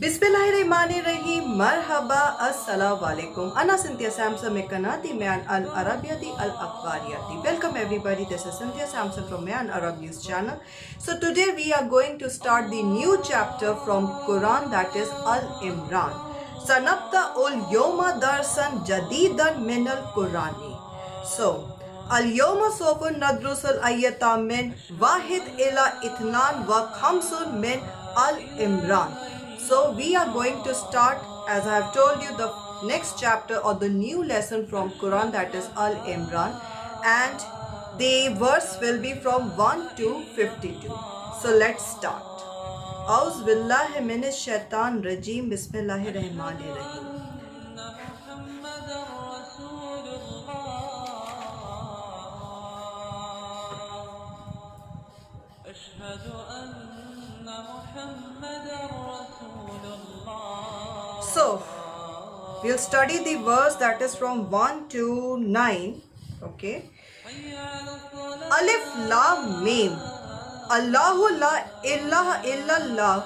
Bismillahirrahmanirrahim. Marhaba, assalamu alaikum. Ana Cynthia Samson Mekanati Mayan Al Arabiyati Al Akbariyati. Welcome everybody. This is Cynthia Samson from Mayan Arab News channel. So today we are going to start the new chapter from Quran, that is Al Imran. Sanabta ul Yoma Darsan Jadidan min al Qurani. So Al Yoma Sofun Nadrusul Ayata min Wahid ila Ithnan wa Khamsun min Al Imran. So we are going to start, as I have told you, the next chapter or the new lesson from Quran, that is Al Imran, and the verse will be from 1 to 52. So let's start. Auz billahi minash shaitan rajim. Bismillahir rahmanir rahim. So, we'll study the verse that is from 1 to 9. Okay. Alif Lam Mim. Allahu la ilaha illallah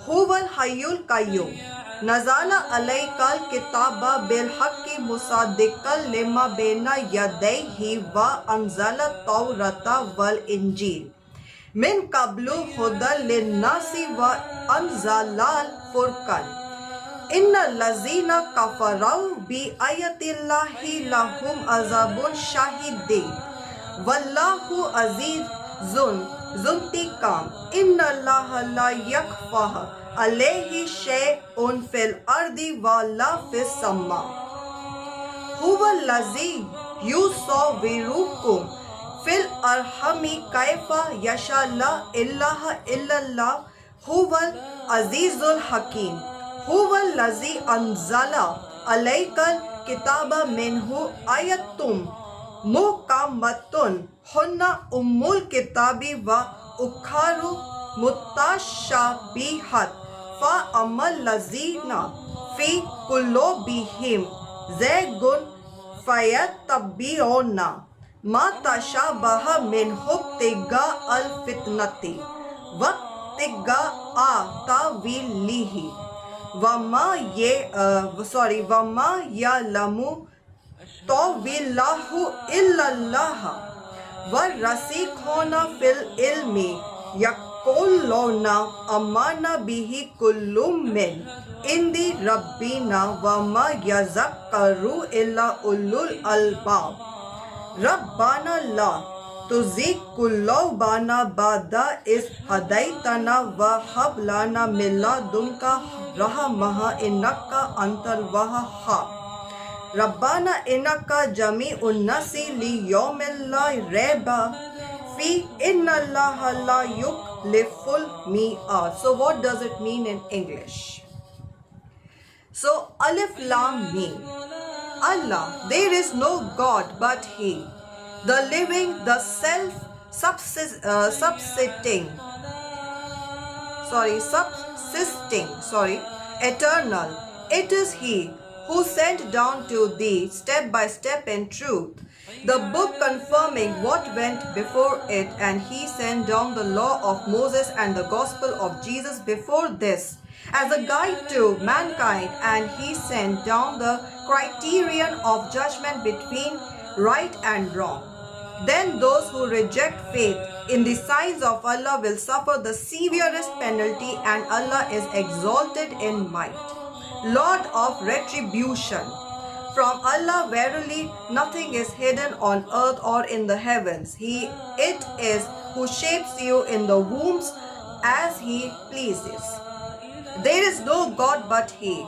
huwal hayyul qayyum. Nazala alaykal kitaba bil haqqi musaddiqan lima baina yadayhi wa anzala tawrata wal injil. Min qablu hudan linnasi wa anzalal furqan. Inna lazina kafarau bi ayatillahi lahum azabun shahidin. Wallahu azizun zuntikam. Inna allaha la yakfaha alayhi shay'un fil ardi wa la fis sama. Huwa lazi yusawirukum fil arhami kaifa yasha la ilaha illallah huwal azizul hakim. Huwal lazi anzala alaykal kitaba minhu ayatum muhkamatun hunna ummul kitabi wa ukharu mutashabihat fa amal lazina fi qulubihim zaygun fayattabi'una ma tashabaha minhu ibtiga al fitnati wa ibtiga ta'wilihi wama ya'lamu tawilahu illallah wa rasikhuna fil ilmi yaquluna amana bihi kullum min indi rabbina wama yazakkaru illa ulul albab. Rabbana la tuzigh qulubana ba'da iz hadaytana wa hab lana min ladunka rahmah innaka antal wahhab. Rabbana innaka jami'un nasi li yawmin la rayba fi inna allaha la yukhliful mi'ad. So what does it mean in English? So Alif Lam Mim. Allah, there is no God but He, the living, the subsisting, eternal. It is He who sent down to thee step by step in truth the book confirming what went before it, and He sent down the law of Moses and the gospel of Jesus before this as a guide to mankind, and He sent down the criterion of judgment between right and wrong. Then those who reject faith in the signs of Allah will suffer the severest penalty, and Allah is exalted in might, Lord of retribution. From Allah verily nothing is hidden on earth or in the heavens. It is who shapes you in the wombs as He pleases. There is no God but He,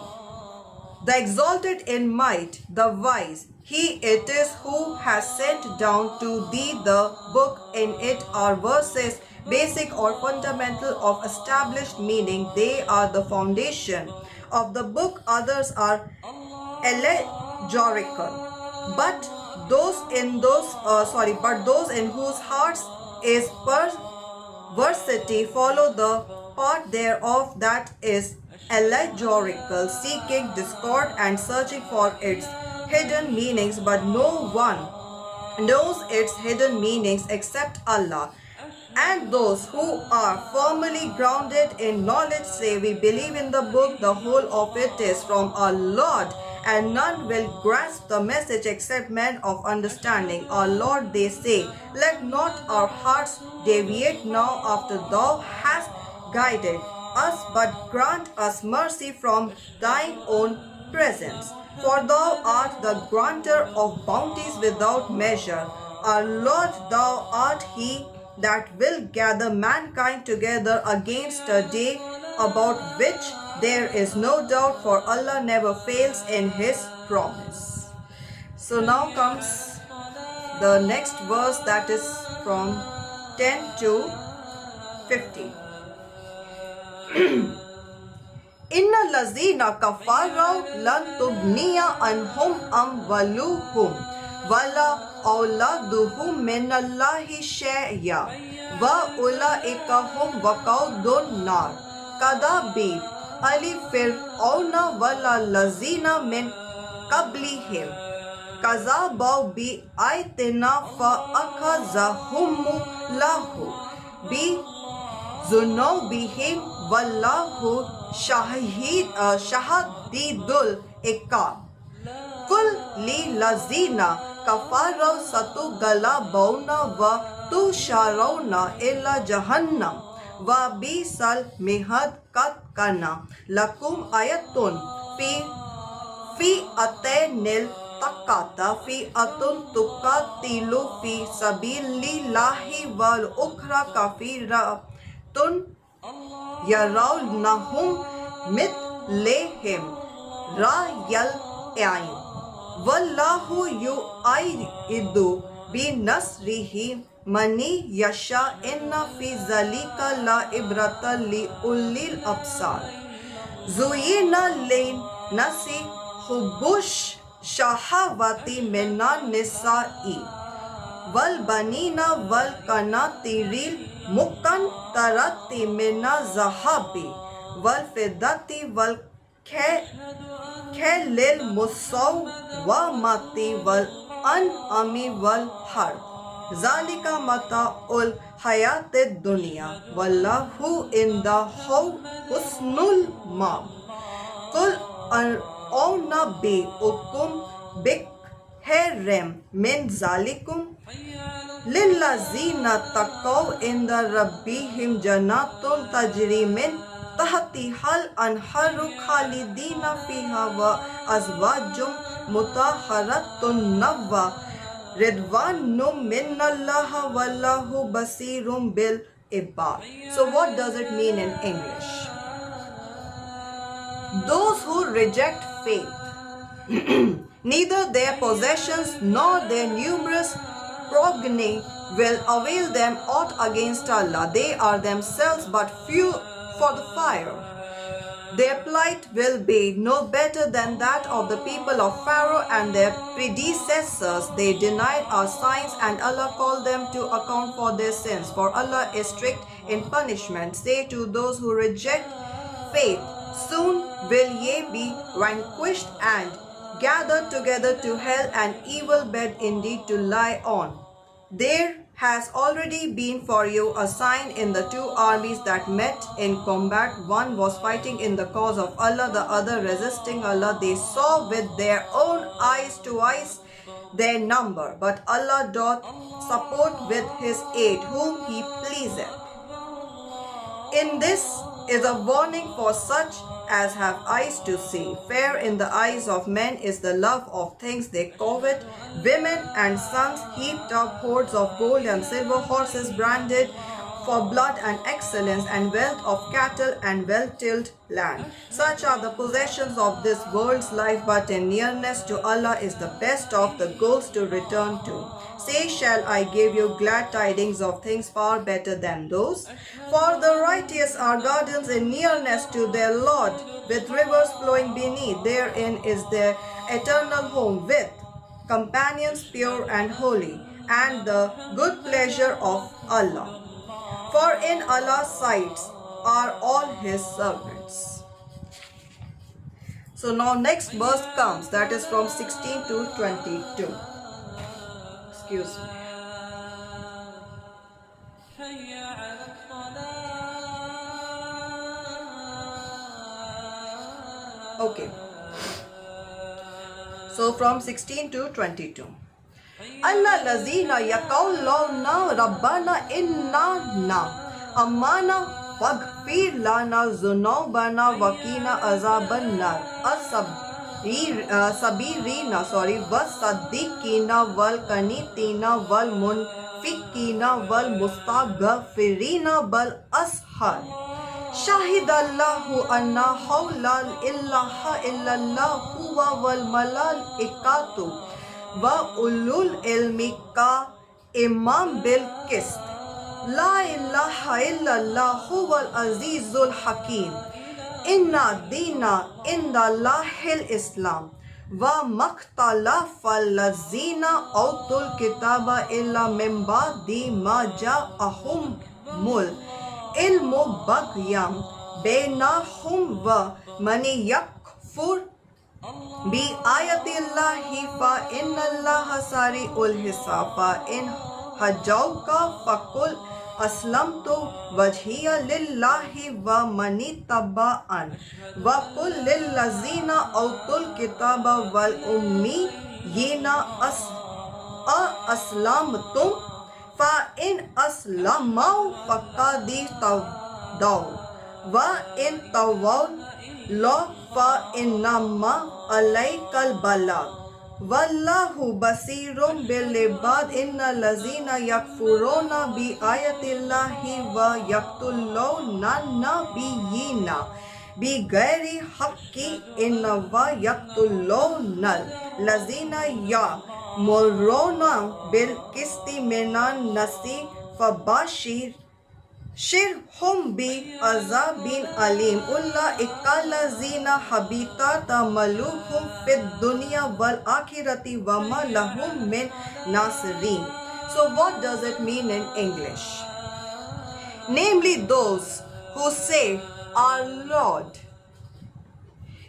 the exalted in might, the wise. He it is who has sent down to thee the book. In it are verses, basic or fundamental, of established meaning. They are the foundation of the book. Others are allegorical, but those in whose hearts is perversity follow the part thereof that is allegorical, seeking discord and searching for its hidden meanings, but no one knows its hidden meanings except Allah. And those who are firmly grounded in knowledge say, we believe in the book, the whole of it is from our Lord, and none will grasp the message except men of understanding. Our Lord, they say, let not our hearts deviate now after thou hast guided us, but grant us mercy from thine own presence. For thou art the granter of bounties without measure. Our Lord, thou art he that will gather mankind together against a day about which there is no doubt, for Allah never fails in his promise. So now comes the next verse, that is from 10 to 15. Inna lazina kafarau lan tugniya anhum amwaluhum wala awladuhum minallahi shay'a wa ulaika hum waqaudun nar kadabi ali fir'auna wala lazina min qablihim kazabau bi ayatina fa akhazahum lahu bi zunubihim wallahu shahidul iqab. Kul li lazina kafarau satu galabawna wa tusharawna illa jahannam wa bisal mihad kat kana lakum ayatun fi atenil takata fi atun tukatilu fi sabilillahi wal ukhra kafiratun yarawnahum mithlehim ra'yal ayn wallahu yu'ayyidu bi nasrihi mani yasha inna fi zalika la ibrata li ulil absar. Zuyina lin nasi hubush shahawati minan nisa'i wal banina wal kanatiril muqantarati mina zahabi wal fiddati wal khelil musawwamati wal an'ami wal harb. Zalika mata'ul hayatid dunya wallahu indahu husnul ma'ab. Qul a'unabbi'ukum bikhayrem min zalikum lillazina taqaw inda rabbihim jannatun tajri min tahtihal anharu khalidina fiha wa azwajum mutahharatun nawwa ridwanum minallaha wallahu basirum bil ibad. So what does it mean in English? Those who reject faith, neither their possessions nor their numerous progeny will avail them aught against Allah. They are themselves but fuel for the fire. Their plight will be no better than that of the people of Pharaoh and their predecessors. They denied our signs and Allah called them to account for their sins. For Allah is strict in punishment. Say to those who reject faith, soon will ye be vanquished and gathered together to hell, an evil bed indeed to lie on. There has already been for you a sign in the two armies that met in combat. One was fighting in the cause of Allah, the other resisting Allah. They saw with their own eyes to eyes their number, but Allah doth support with his aid whom he pleaseth. In this is a warning for such as have eyes to see. Fair in the eyes of men is the love of things they covet, women and sons heaped up, hoards of gold and silver, horses branded for blood and excellence, and wealth of cattle and well-tilled land. Such are the possessions of this world's life, but in nearness to Allah is the best of the goals to return to. Say, shall I give you glad tidings of things far better than those? For the righteous are gardens in nearness to their Lord, with rivers flowing beneath. Therein is their eternal home, with companions pure and holy, and the good pleasure of Allah. For in Allah's sight are all his servants. So now next verse comes, that is from 16 to 22. Excuse me. Okay. So from 16 to 22. Allah lazina yaqawluna rabbana inna amana waghfir lana zunubana wakina azaban nar sabirina wasaddiqina wal qanitina wal munfikina wal mustaghfirina bal ashar شاہد اللہ انا حول الہ الا اللہ والملائکۃ واولو العلم قائما بالقسط لا الہ الا اللہ هو العزیز الحکیم ان الدین عند اللہ الاسلام وما اختلف الذین اوتوا الکتاب الا من بعد ما جاءهم العلم بغیا بینہم ومن یکفر بآیات اللہ فإن اللہ سریع الحساب فإن حجوک فقل اسلمت وجہی للہ ومن اتبعني وقل للذین اوتوا الکتاب والأمیین اسلمتم فإن أسلموا فقد اهتدوا وإن تولوا فإنما عليك البلاغ والله بصير بالعباد إن الذين يكفرون بآيات الله ويقتلون النبيين بغير حق إنما يقتلون الذين يأمرون بالقسط من الناس فبشرهم بعذاب أليم أولئك الذين حبطت أعمالهم في الدنيا والآخرة وما لهم من ناصرين. So what does it mean in English? Namely those who say, Our Lord,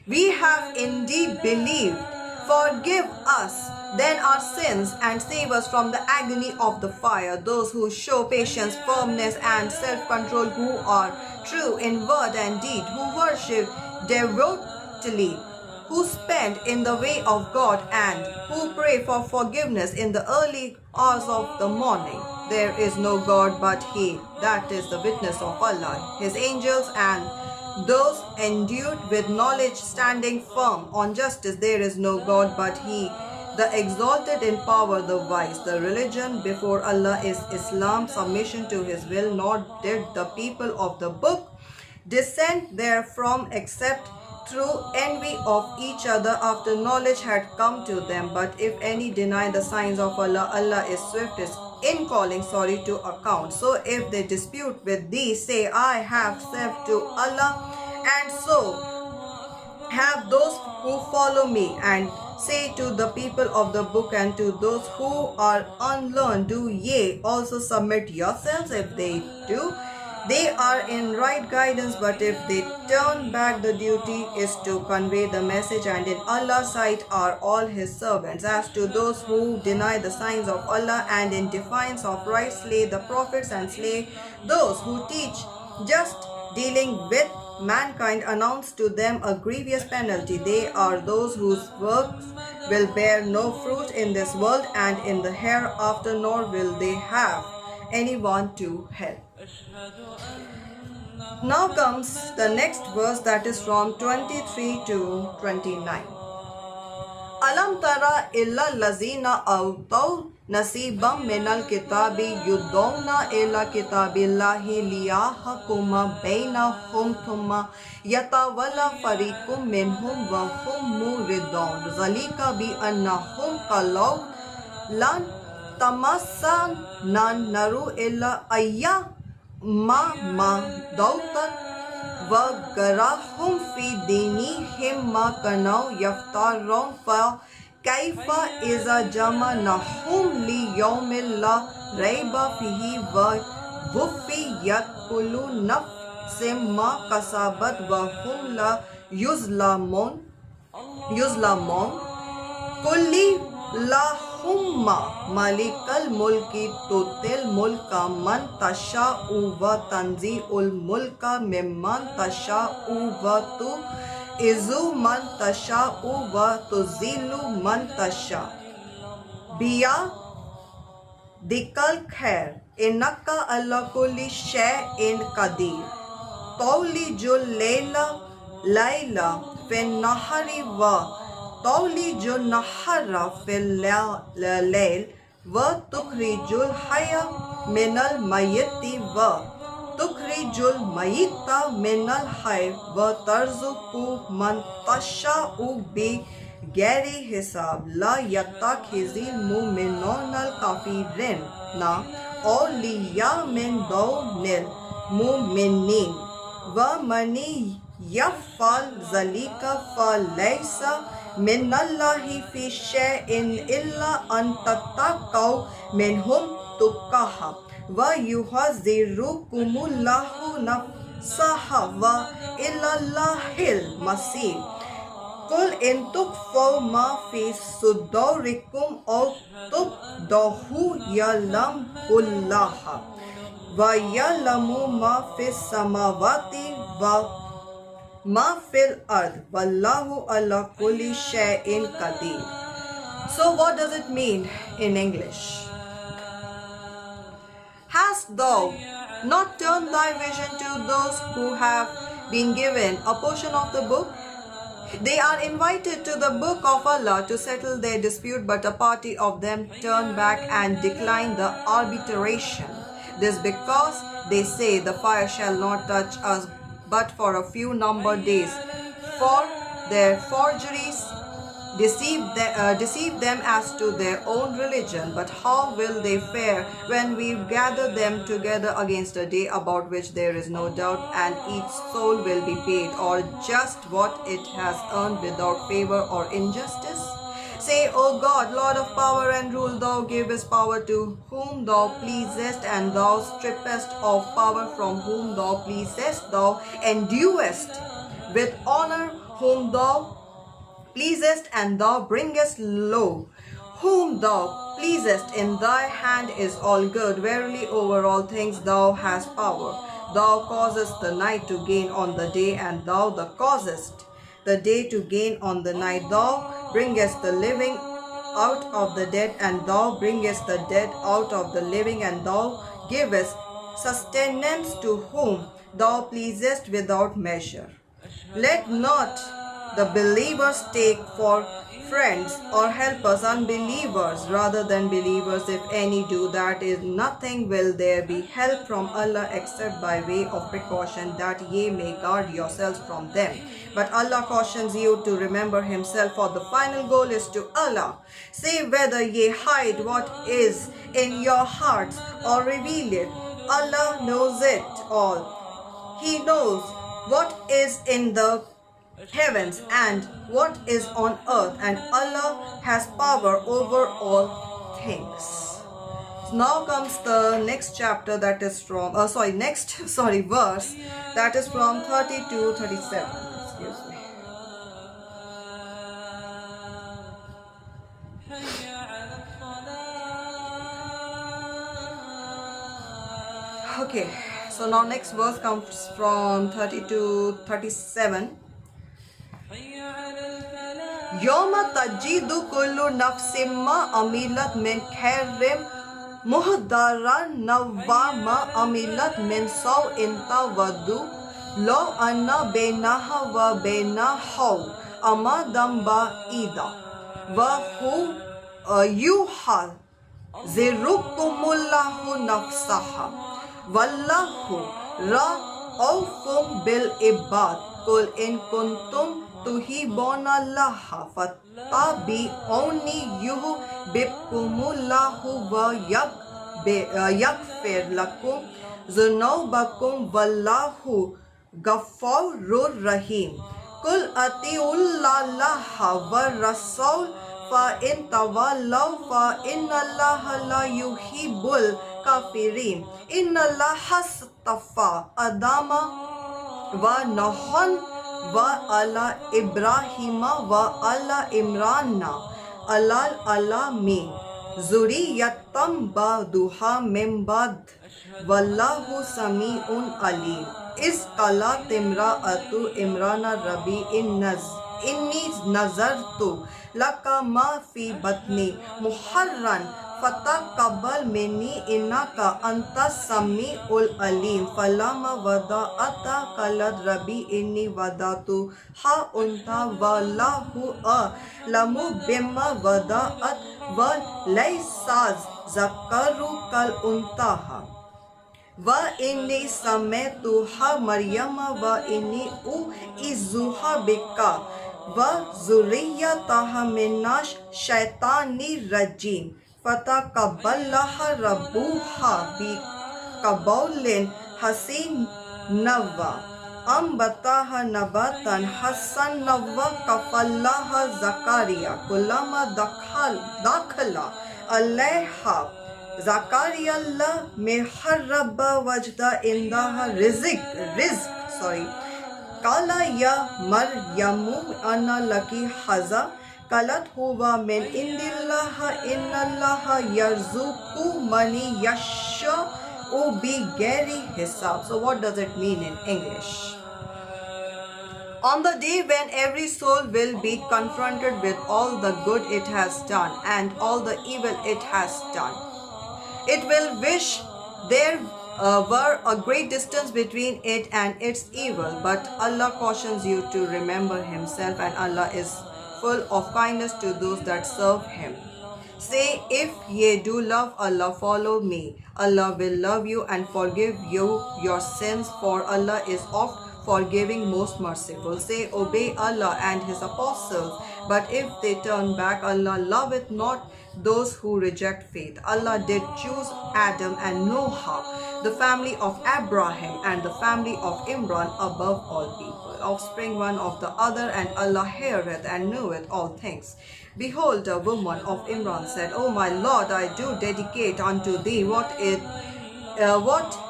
we have indeed believed, forgive us then our sins and save us from the agony of the fire. Those who show patience, firmness and self-control, who are true in word and deed, who worship devotedly, who spend in the way of God and who pray for forgiveness in the early hours of the morning. There is no God but He, that is the witness of Allah, His angels and those endued with knowledge standing firm on justice. There is no God but He, the exalted in power, the wise. The religion before Allah is Islam, submission to His will, nor did the people of the book descend therefrom except through envy of each other after knowledge had come to them. But if any deny the signs of Allah, Allah is swiftest in calling to account. So if they dispute with thee, say, I have served to Allah, and so have those who follow me. And say to the people of the book and to those who are unlearned, do ye also submit yourselves? If they do, they are in right guidance, but if they turn back, the duty is to convey the message, and in Allah's sight are all His servants. As to those who deny the signs of Allah and in defiance of right slay the prophets and slay those who teach just dealing with mankind, announce to them a grievous penalty. They are those whose works will bear no fruit in this world, and in the hereafter, nor will they have anyone to help. Now comes the next verse, that is from 23 to 29. Alam tara illa lazina awtaw nasibam minal kitabi yudawna ila kitabillahi liyahkuma bainahum thumma yatawalla fariqum minhum wa hum muridun zalika bi annahum qalu lan tamassana naru illa ma dautat wa garahum fi dinihim ma kanaw yaftarun fa kaifa iza jamanahum li yawmin la rayba fihi wa wuffiyat kullu nafsin ma kasabat wa hum la yuzlamun kulli lahum اللہم مالک الملک تؤتی الملک من تشاء وتنزع الملک ممن تشاء وتعز من تشاء وتذل من تشاء بیدک الخیر انک علی کل شیء قدیر تولج اللیل فی النہار وتولج النہار فی اللیل وتخرج الحی من المیت وتخرج المیت من الحی وترزق من تشاء بغیر حساب لا يتخذ المؤمنون الکافرین اولیاء من دون المؤمنین ومن یفعل ذلک فلیس من اللہ فی شیء الا ان تتقوا منہم تقاۃ ویحذرکم اللہ نفسہ وإلی اللہ المصیر قل ان تخفوا ما فی صدورکم او تبدوہ یعلمہ اللہ وَيَعْلَمُ مَا فِي السَّمَاوَاتِ وَمَا فِي الْأَرْضِ وَاللَّهُ عَلَى كُلِّ شَيْءٍ قَدِيرٌ. So what does it mean in English? Hast thou not turned thy vision to those who have been given a portion of the book? They are invited to the book of Allah to settle their dispute, but a party of them turn back and decline the arbitration. This because they say the fire shall not touch us but for a few numbered days. For their forgeries deceive them as to their own religion. But how will they fare when we gather them together against a day about which there is no doubt, and each soul will be paid or just what it has earned without favor or injustice? Say, O God, Lord of power and rule, thou givest power to whom thou pleasest, and thou strippest of power from whom thou pleasest. Thou enduest with honor whom thou pleasest, and thou bringest low whom thou pleasest. In thy hand is all good. Verily, over all things thou hast power. Thou causest the night to gain on the day, and thou causest the day to gain on the night. Thou bringest the living out of the dead, and thou bringest the dead out of the living, and thou givest sustenance to whom thou pleasest without measure. Let not the believers take for friends or helpers unbelievers rather than believers. If any do that, is nothing will there be help from Allah except by way of precaution, that ye may guard yourselves from them. But Allah cautions you to remember Himself, for the final goal is to Allah. Say whether ye hide what is in your hearts or reveal it, Allah knows it all. He knows what is in the heavens and what is on earth, and Allah has power over all things. So now comes the next chapter, that is from verse, that is from 30 to 37. Excuse me. Okay, so now next verse comes from 30 to 37. یوم تجد کل نفس ما عملت من خیر محضرا وما عملت من سوء تود لو ان بینها و بینه امدا بعیدا وهو یحذرکم اللہ نفسہ واللہ رؤوف بالعباد قل ان کنتم تحبون اللہ فاتبعونی یحببکم اللہ ویغفر لکم ذنوبکم واللہ غفور رحیم. قل اطیعوا اللہ والرسول فإن تولوا فإن اللہ لا يحب الکافرین. ان اللہ اصطفى آدم ونوحا وعلى إبراهيم وعلى عمران على العالمين. zuriyatan ba'duha min ba'd wallahu sami'un alim. Is qalat imra'atu imrana rabbi inni nazartu laka ma fi batni muharran fataqabbal minni innaka antas sami'ul alim. Falama wada'ata qalat rabbi inni wadatu ha unta wallahu a'lamu bimma wada'at wa laysa zakaru kal untaha wa inni samaytuha maryama wa inni u'izuha bika wa zurriyataha minash shaitani rajim. Fataqabbalaha rabbuha bi qabolin hasin nawa ambataha nabatan hasan nawa kafallaha Zakaria kullama dakhala alayha Zakaria Allah mihraba wajda indaha rizq Kala ya Maryamu anna laki haza qalat huwa min indillahi innallaha yarzuqu man yasha'u bighairi hisab. So what does it mean in English? On the day when every soul will be confronted with all the good it has done and all the evil it has done, it will wish there were a great distance between it and its evil, but Allah cautions you to remember Himself, and Allah is full of kindness to those that serve Him. Say, if ye do love Allah, follow me. Allah will love you and forgive you your sins, for Allah is oft forgiving, most merciful. Say, obey Allah and His apostles, but if they turn back, Allah loveth not those who reject faith. Allah did choose Adam and Noah, the family of Abraham and the family of Imran above all people, offspring one of the other, and Allah heareth and knoweth all things. Behold, a woman of Imran said, O my Lord, I do dedicate unto thee what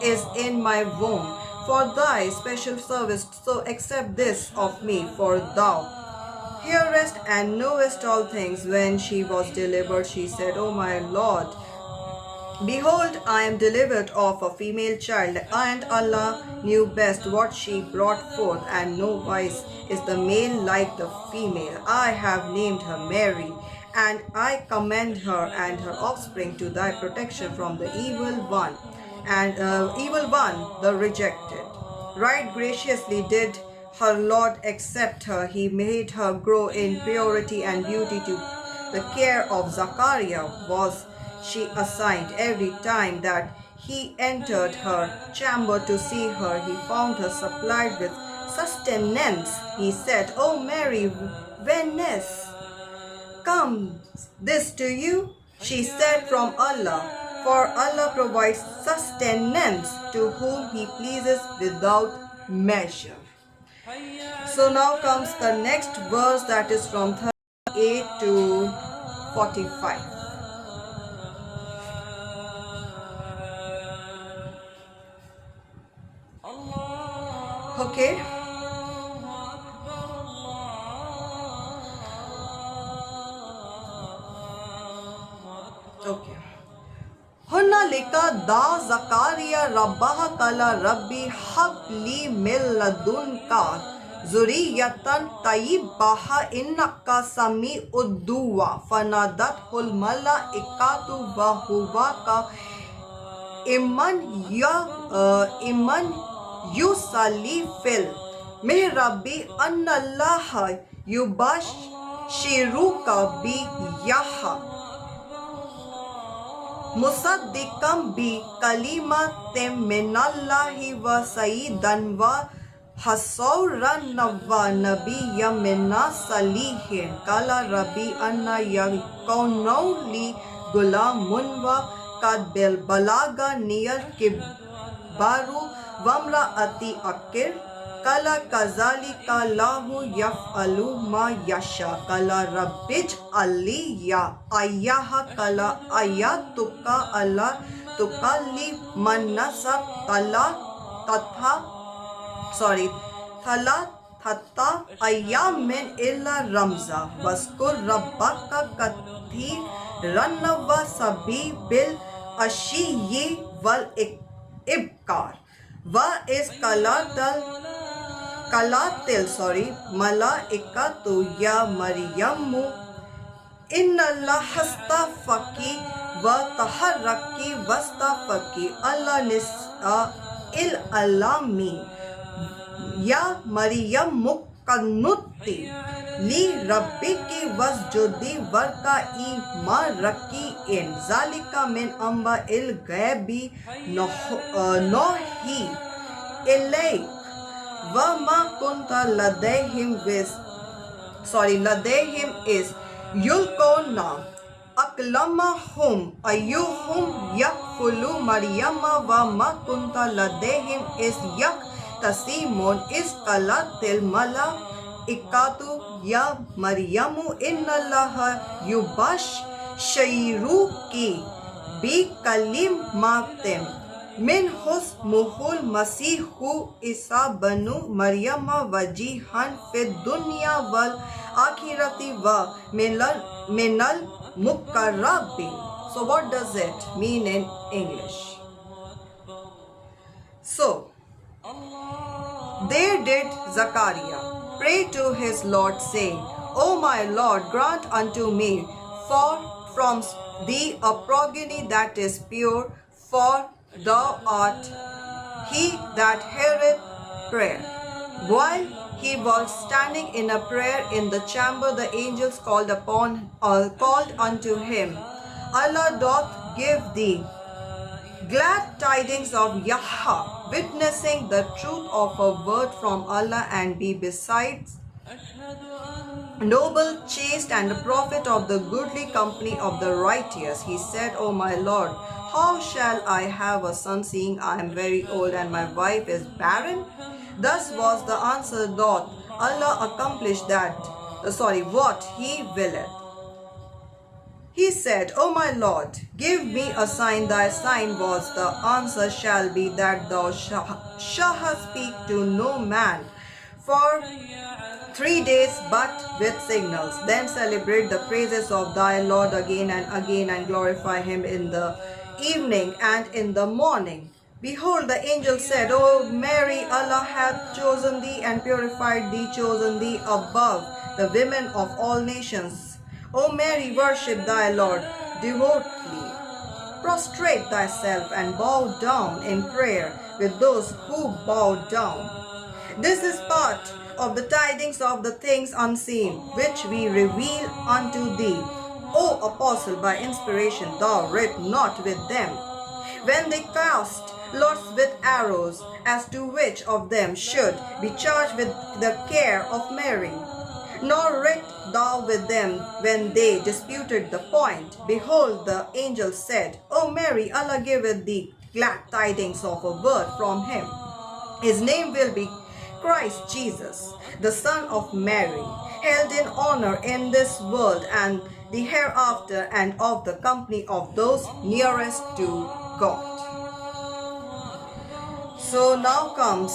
is in my womb for thy special service, so accept this of me, for thou hearest and knowest all things. When she was delivered, she said, O my Lord, behold, I am delivered of a female child, and Allah knew best what she brought forth, and no wise is the male like the female. I have named her Mary, and I commend her and her offspring to thy protection from the evil one, the rejected. Right graciously did her Lord accept her. He made her grow in purity and beauty. To the care of Zachariah was she assigned. Every time that he entered her chamber to see her, he found her supplied with sustenance. He said, O Mary, whence comes this to you? She said, from Allah, for Allah provides sustenance to whom He pleases without measure. So now comes the next verse, that is from 38 to 45. Okay. Okay. Hunalika da Zakaria rabbaha kala rabbi habli min ladunka zuriyatan tayyibaha innaka sami'ud du'a fanadathul malaikatu wa huwa ka iman yusalli fil mihrabi annallaha yubashiruka bi yaha musaddiqan bi kalimatin minallahi wa sayyidan wa hasuran wa nabiyyan minas salihin. Qala rabbi anna yakunu li gulamun wa qad balaga niyal kibaru wamraati akir. Qala kazalika lahu yaf'alu ma yasha. Qala rabbij aliyya ayyaha. Qala ayatuka ala tukalli manasa thalatha حتى أيام إلا رمزا واذكر ربك كثيرا وسبح بالعشي والإبكار وإذ قالت ملائكة يا مريم إن الله اصطفاكِ وطهركِ واصطفاكِ على نساء العالمين يا مريم اقنتي لربك واسجدي واركعي مع الراكعين ذلك من أنباء الغيب نوحي إليك وما كنت لديهم إذ يلقون أقلامهم أيهم يكفل مريم وما كنت لديهم إذ يختصمون إذ قالت الملائكة يا مريم إن الله يبشرك بكلمة منه اسمه المسيح عيسى بن مريم وجيها في الدنيا والآخرة ومن المقربين. So what does it mean in English? So there did Zachariah pray to his Lord, saying, O my Lord, grant unto me from thee a progeny that is pure, for thou art he that heareth prayer. While he was standing in a prayer in the chamber, the angels called unto him, Allah doth give thee glad tidings of Yahweh, witnessing the truth of a word from Allah, and be besides noble, chaste, and a prophet of the goodly company of the righteous. He said, O my Lord, how shall I have a son, seeing I am very old and my wife is barren? Thus was the answer, doth Allah accomplish what he willeth. He said, O my Lord, give me a sign. Thy sign was the answer shall be that thou shalt speak to no man for 3 days but with signals. Then celebrate the praises of thy Lord again and glorify him in the evening and in the morning. Behold, the angel said, O Mary, Allah hath chosen thee and purified thee, chosen thee above the women of all nations. O Mary, worship thy Lord devotedly. Prostrate thyself and bow down in prayer with those who bow down. This is part of the tidings of the things unseen, which we reveal unto thee. O apostle, by inspiration thou art not with them, when they cast lots with arrows, as to which of them should be charged with the care of Mary. Nor writ thou with them when they disputed the point. Behold, the angel said, O Mary, Allah giveth thee glad tidings of a word from him. His name will be Christ Jesus, the Son of Mary, held in honor in this world and the hereafter, and of the company of those nearest to God. So now comes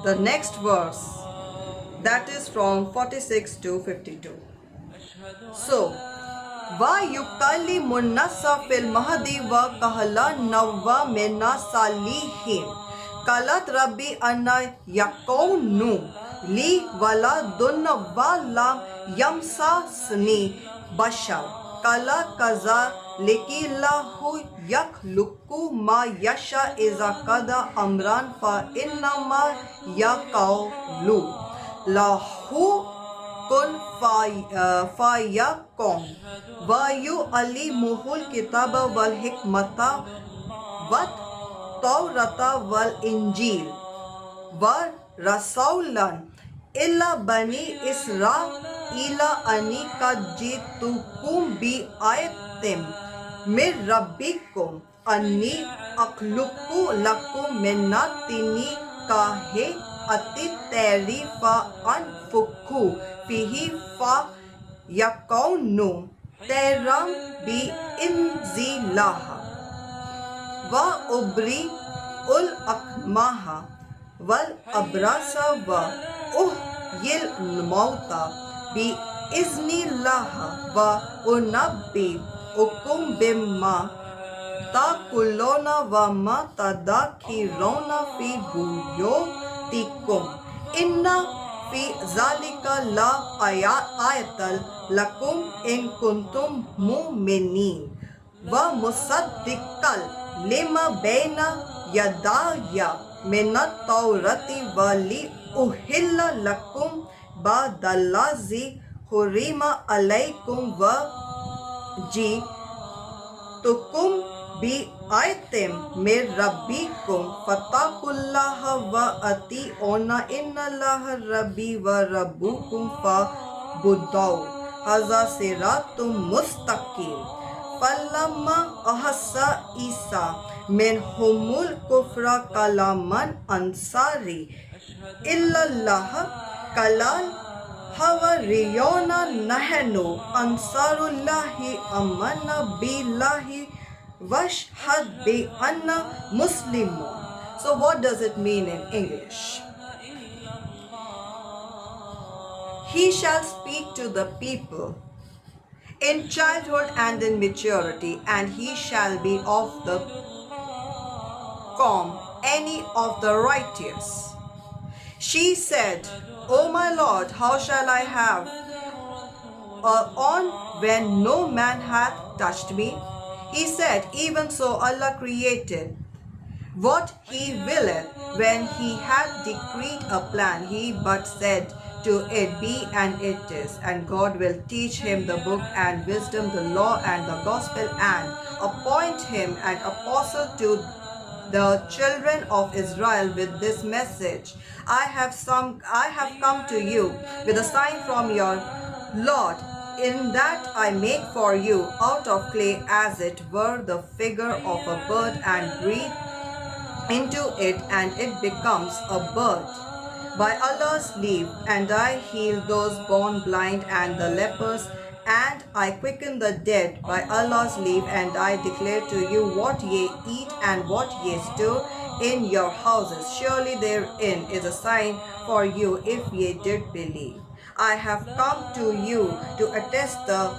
the next verse, that is from 46 to 52. So, وَيُكَلِّمُ النَّاسَ فِي الْمَهْدِ وَكَهْلًا وَمِنَ الصَّالِحِينَ قالت ربي أنى يكون لي ولد ولم يمسسني بشر قال كذلك الله يخلق ما يشاء إذا قضى أمرا فإنما يقول له كن فيكون ويعلمه الكتاب والحكمة والتوراة والإنجيل ورسولا إلى بني إسرائيل أني قد جئتكم بآية من ربكم أني أخلق لكم من الطين كهيئة الطير فأنفخ فيه فيكون طيرا بإذن الله وأبرئ الأكمه والأبرص وأحيي الموتى بإذن الله وأنبئكم بما تأكلون وما تدخرون في بيوتكم إن في ذلك لآية لكم إن كنتم مؤمنين ومصدقا لما بين يدي من التوراة ولأحل لكم بعد الذي حرم عليكم وجئتكم بآية من ربكم فاتقوا الله وأطيعون إن الله ربي وربكم فاعبدوه هذا صراط مستقيم فلما أحس عيسى منهم الكفر قال من أنصاري إلى الله قال الحواريون نحن أنصار الله آمنا بالله واشهد بأننا مسلمون. So what does it mean in English? He shall speak to the people in childhood and in maturity, and he shall be of the comb any of the righteous. She said, O my Lord, how shall I have on when no man hath touched me? He said, even so Allah created what he willeth. When he hath decreed a plan, he but said to it, be, and it is. And God will teach him the book and wisdom, the law and the gospel, and appoint him an apostle to the children of Israel with this message. I have come to you with a sign from your Lord, in that I make for you out of clay as it were the figure of a bird, and breathe into it, and it becomes a bird by Allah's leave. And I heal those born blind and the lepers, and I quicken the dead by Allah's leave. And I declare to you what ye eat and what ye store in your houses. Surely therein is a sign for you if ye did believe. I have come to you to attest the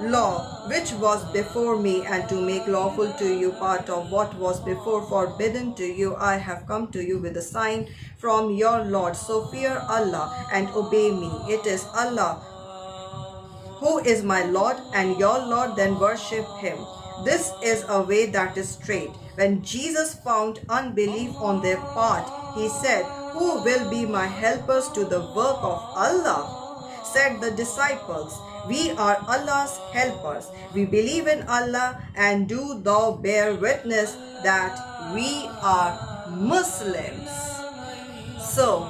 law which was before me, and to make lawful to you part of what was before forbidden to you. I have come to you with a sign from your Lord. So fear Allah and obey me. It is Allah who is my Lord and your Lord, then worship him. This is a way that is straight. When Jesus found unbelief on their part, he said, who will be my helpers to the work of Allah? Said the disciples, we are Allah's helpers. We believe in Allah, and do thou bear witness that we are Muslims. So,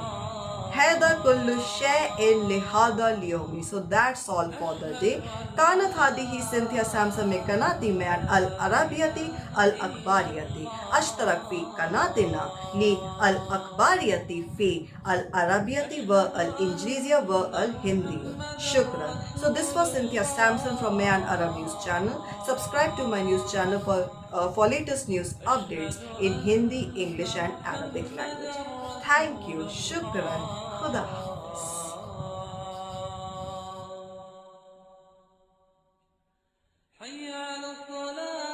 هذا كل شيء لهذا اليوم. So that's all for the day. كانت هذه سينثيا سامسون من قناة ميان العربية الأخبارية. اشترك في قناتنا للأخبارية في العربية والإنجليزية والهندية. شكرا. So this was Cynthia Samson from Mayan Arab News channel. Subscribe to my news channel for latest news updates in Hindi, English and Arabic language. Thank you. Shukran. Khuda.